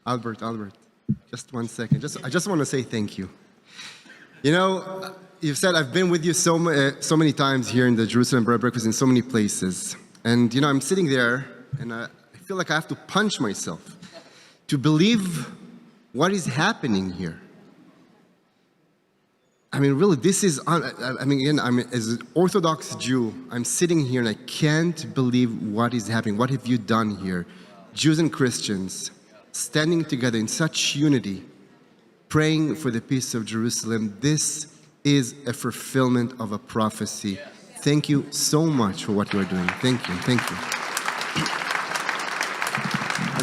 Albert, just 1 second. I just want to say thank you. You know, you've said I've been with you so many times here in the Jerusalem Bread Breakfast in so many places. And, you know, I'm sitting there and I feel like I have to punch myself to believe what is happening here. I mean, really, this is, again, as an Orthodox Jew, I'm sitting here and I can't believe what is happening. What have you done here? Jews and Christians standing together in such unity, praying for the peace of Jerusalem. This is a fulfillment of a prophecy. Thank you so much for what you are doing. Thank you, thank you.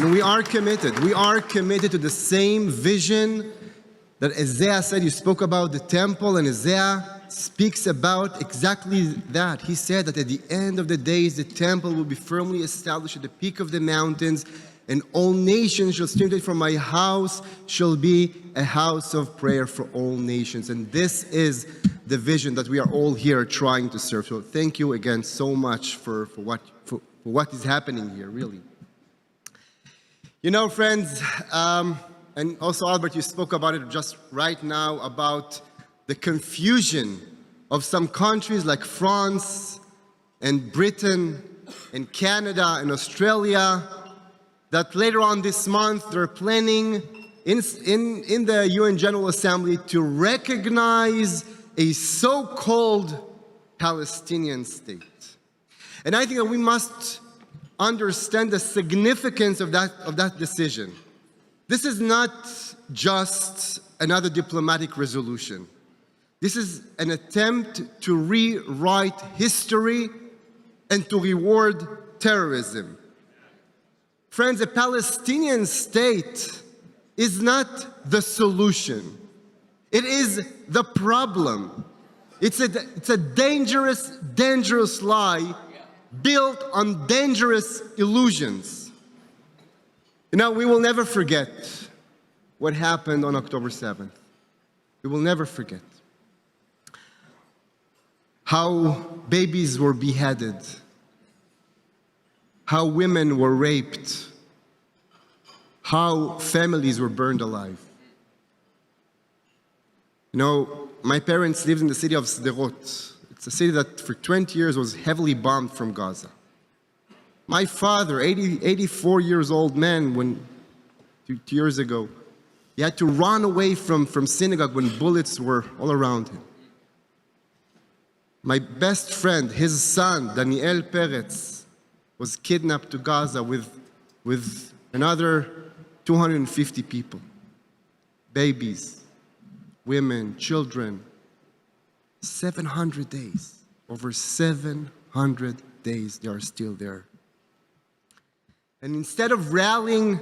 And we are committed to the same vision that Isaiah said. You spoke about the temple, and Isaiah speaks about exactly that. He said that at the end of the days, the temple will be firmly established at the peak of the mountains, and all nations shall stream to it. From my house shall be a house of prayer for all nations. And this is the vision that we are all here trying to serve. So thank you again so much for what is happening here, really. You know, friends, and also, Albert, you spoke about it just right now, about the confusion of some countries like France and Britain and Canada and Australia, that later on this month they're planning in the UN General Assembly to recognize a so-called Palestinian state. And I think that we must understand the significance of that decision. This is not just another diplomatic resolution. This is an attempt to rewrite history and to reward terrorism. Friends, a Palestinian state is not the solution. It is the problem. It's a dangerous, dangerous lie built on dangerous illusions. You know, we will never forget what happened on October 7th. We will never forget how babies were beheaded, how women were raped, how families were burned alive. You know, my parents lived in the city of Sderot. It's a city that for 20 years was heavily bombed from Gaza. My father, 84 years old man, 2 years ago, he had to run away from synagogue when bullets were all around him. My best friend, his son, Daniel Peretz, was kidnapped to Gaza with another 250 people. Babies, women, children. 700 days. Over 700 days they are still there. And instead of rallying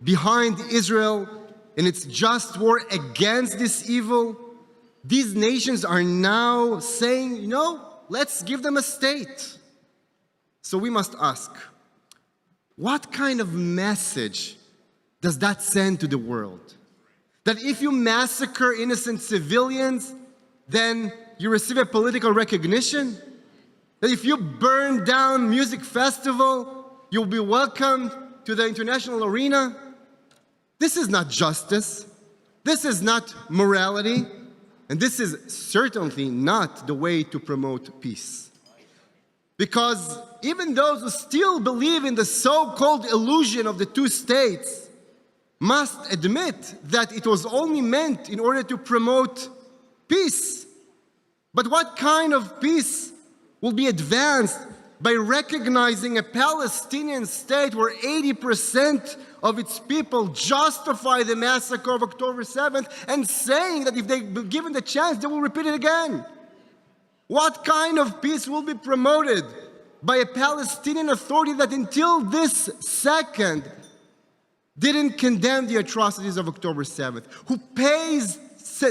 behind Israel in its just war against this evil, these nations are now saying, you know, let's give them a state. So we must ask, what kind of message does that send to the world? That if you massacre innocent civilians, then you receive a political recognition? That if you burn down music festival, you'll be welcomed to the international arena? This is not justice. This is not morality. And this is certainly not the way to promote peace. Because even those who still believe in the so-called illusion of the two states must admit that it was only meant in order to promote peace. But what kind of peace will be advanced by recognizing a Palestinian state where 80% of its people justify the massacre of October 7th and saying that if they're given the chance, they will repeat it again? What kind of peace will be promoted by a Palestinian authority that until this second didn't condemn the atrocities of October 7th, who pays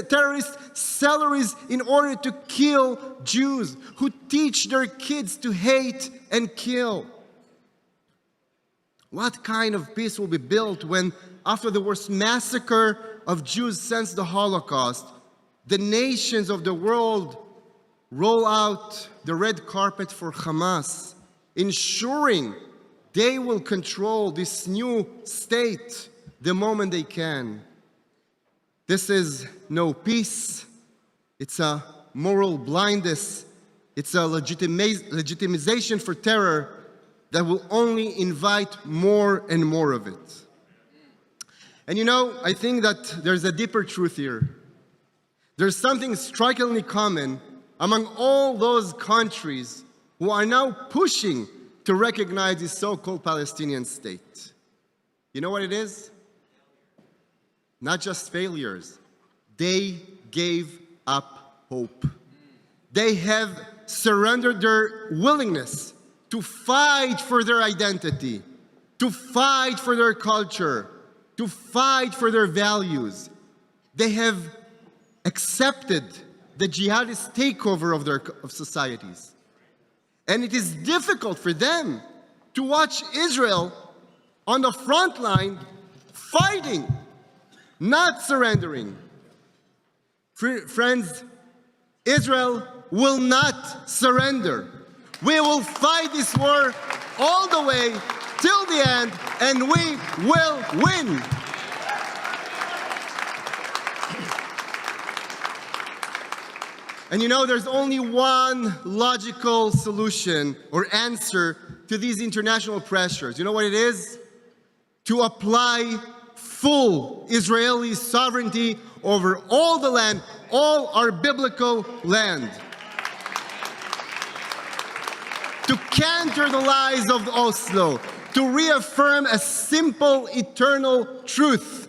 terrorist salaries in order to kill Jews, who teach their kids to hate and kill? What kind of peace will be built when, after the worst massacre of Jews since the Holocaust, the nations of the world roll out the red carpet for Hamas, ensuring they will control this new state the moment they can. This is no peace. It's a moral blindness. It's a legitimization for terror that will only invite more and more of it. And you know, I think that there's a deeper truth here. There's something strikingly common among all those countries who are now pushing to recognize the so-called Palestinian state. You know what it is? Not just failures. They gave up hope. They have surrendered their willingness to fight for their identity, to fight for their culture, to fight for their values. They have accepted the jihadist takeover of societies. And it is difficult for them to watch Israel on the front line fighting, not surrendering. Friends, Israel will not surrender. We will fight this war all the way till the end, and we will win. And you know, there's only one logical solution or answer to these international pressures. You know what it is? To apply full Israeli sovereignty over all the land, all our biblical land. To counter the lies of Oslo, to reaffirm a simple, eternal truth.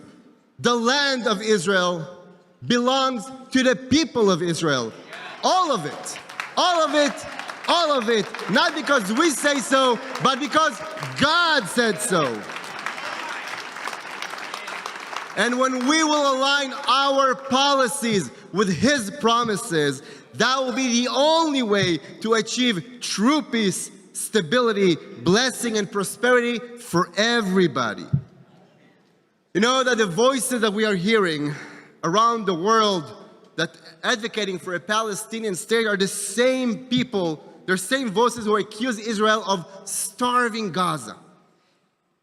The land of Israel belongs to the people of Israel. All of it, all of it, all of it. Not because we say so, but because God said so. And when we will align our policies with His promises, that will be the only way to achieve true peace, stability, blessing, and prosperity for everybody. You know that the voices that we are hearing around the world that advocating for a Palestinian state are the same people, the same voices who accuse Israel of starving Gaza.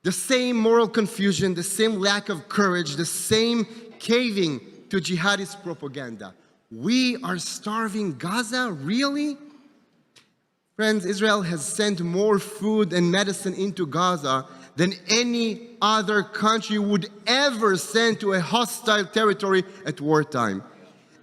The same moral confusion, the same lack of courage, the same caving to jihadist propaganda. We are starving Gaza? Really? Friends, Israel has sent more food and medicine into Gaza than any other country would ever send to a hostile territory at wartime.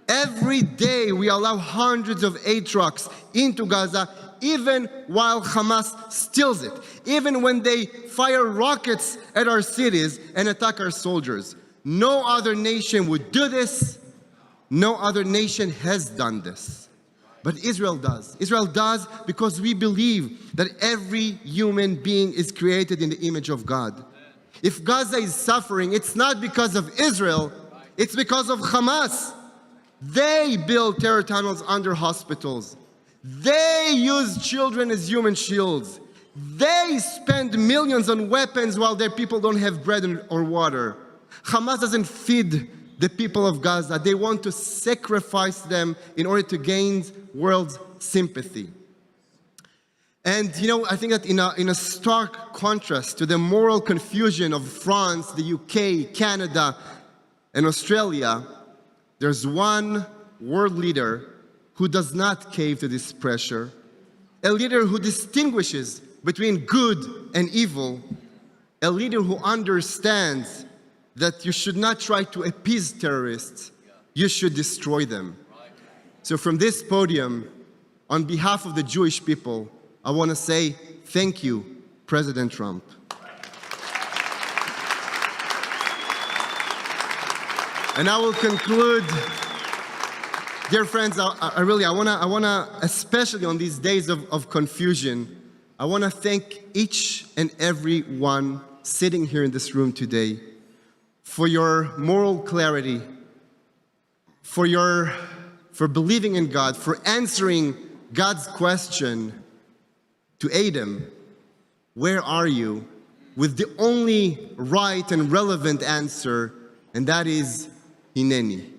Every day we allow hundreds of aid trucks into Gaza, even while Hamas steals it, even when they fire rockets at our cities and attack our soldiers. No other nation would do this. No other nation has done this. But Israel does. Israel does because we believe that every human being is created in the image of God. If Gaza is suffering, it's not because of Israel, it's because of Hamas. They build terror tunnels under hospitals. They use children as human shields. They spend millions on weapons while their people don't have bread or water. Hamas doesn't feed the people of Gaza. They want to sacrifice them in order to gain world's sympathy. And you know, I think that in a stark contrast to the moral confusion of France, the UK, Canada, and Australia, there's one world leader who does not cave to this pressure, a leader who distinguishes between good and evil, a leader who understands that you should not try to appease terrorists, you should destroy them. So from this podium, on behalf of the Jewish people, I want to say thank you, President Trump. And I will conclude, dear friends, I want to, especially on these days of confusion, I want to thank each and every one sitting here in this room today for your moral clarity, for believing in God, for answering God's question to Adam, where are you? With the only right and relevant answer, and that is, Hineni,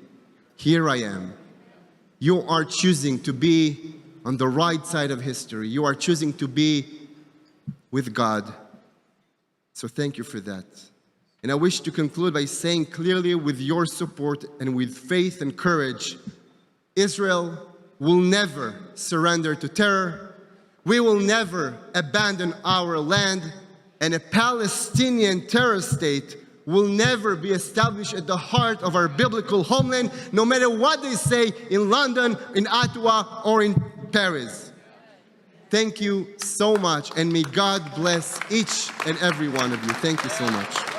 here I am. You are choosing to be on the right side of history. You are choosing to be with God. So thank you for that. And I wish to conclude by saying clearly, with your support and with faith and courage, Israel will never surrender to terror. We will never abandon our land, and a Palestinian terror state will never be established at the heart of our biblical homeland, no matter what they say in London, in Ottawa, or in Paris. Thank you so much, and may God bless each and every one of you. Thank you so much.